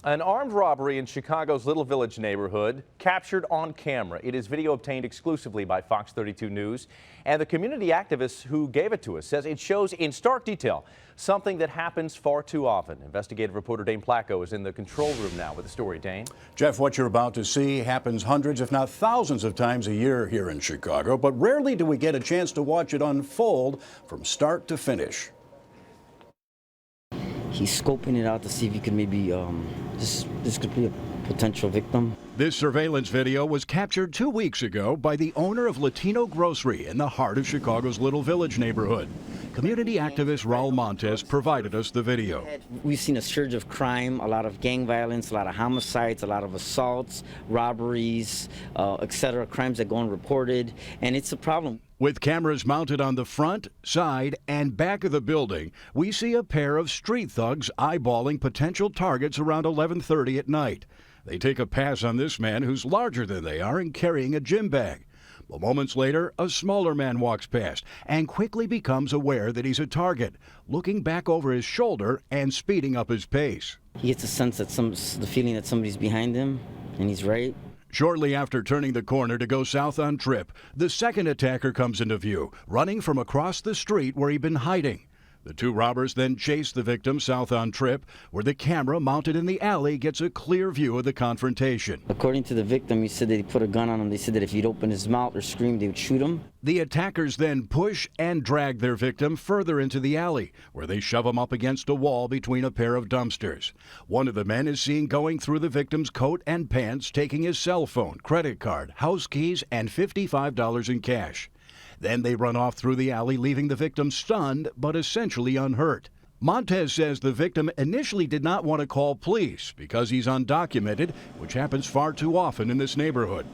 An armed robbery in Chicago's Little Village neighborhood captured on camera. It is video obtained exclusively by Fox 32 News, and the community activist who gave it to us says it shows in stark detail something that happens far too often. Investigative reporter Dane Placco is in the control room now with the story. Dane? Jeff, what you're about to see happens hundreds, if not thousands of times a year here in Chicago, but rarely do we get a chance to watch it unfold from start to finish. He's scoping it out to see if he could maybe, this could be a potential victim. This surveillance video was captured 2 weeks ago by the owner of Latino Grocery in the heart of Chicago's Little Village neighborhood. Community activist Raul Montes provided us the video. We've seen a surge of crime, a lot of gang violence, a lot of homicides, a lot of assaults, robberies, etc., crimes that go unreported, and it's a problem. With cameras mounted on the front, side, and back of the building, we see a pair of street thugs eyeballing potential targets around 11:30 at night. They take a pass on this man who's larger than they are and carrying a gym bag. But moments later, a smaller man walks past and quickly becomes aware that he's a target, looking back over his shoulder and speeding up his pace. He gets a sense that the feeling that somebody's behind him, and he's right. Shortly after turning the corner to go south on Tripp, the second attacker comes into view, running from across the street where he'd been hiding. The two robbers then chase the victim south on Tripp, where the camera mounted in the alley gets a clear view of the confrontation. According to the victim, he said that he put a gun on him. They said that if he'd open his mouth or scream, they would shoot him. The attackers then push and drag their victim further into the alley, where they shove him up against a wall between a pair of dumpsters. One of the men is seen going through the victim's coat and pants, taking his cell phone, credit card, house keys, and $55 in cash. Then they run off through the alley, leaving the victim stunned but essentially unhurt. Montes says the victim initially did not want to call police because he's undocumented, which happens far too often in this neighborhood.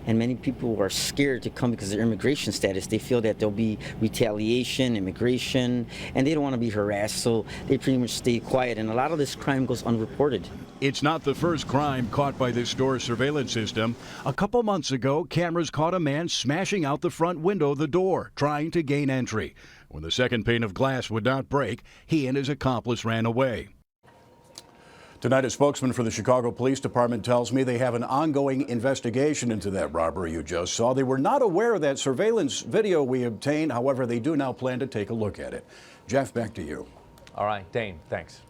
And many people are scared to come because of their immigration status. They feel that there'll be retaliation, immigration, and they don't want to be harassed, so they pretty much stay quiet, and a lot of this crime goes unreported. It's not the first crime caught by this store's surveillance system. A couple months ago, cameras caught a man smashing out the front window of the door, trying to gain entry. When the second pane of glass would not break, he and his accomplice ran away. Tonight, a spokesman for the Chicago Police Department tells me they have an ongoing investigation into that robbery you just saw. They were not aware of that surveillance video we obtained. However, they do now plan to take a look at it. Jeff, back to you. All right, Dane, thanks.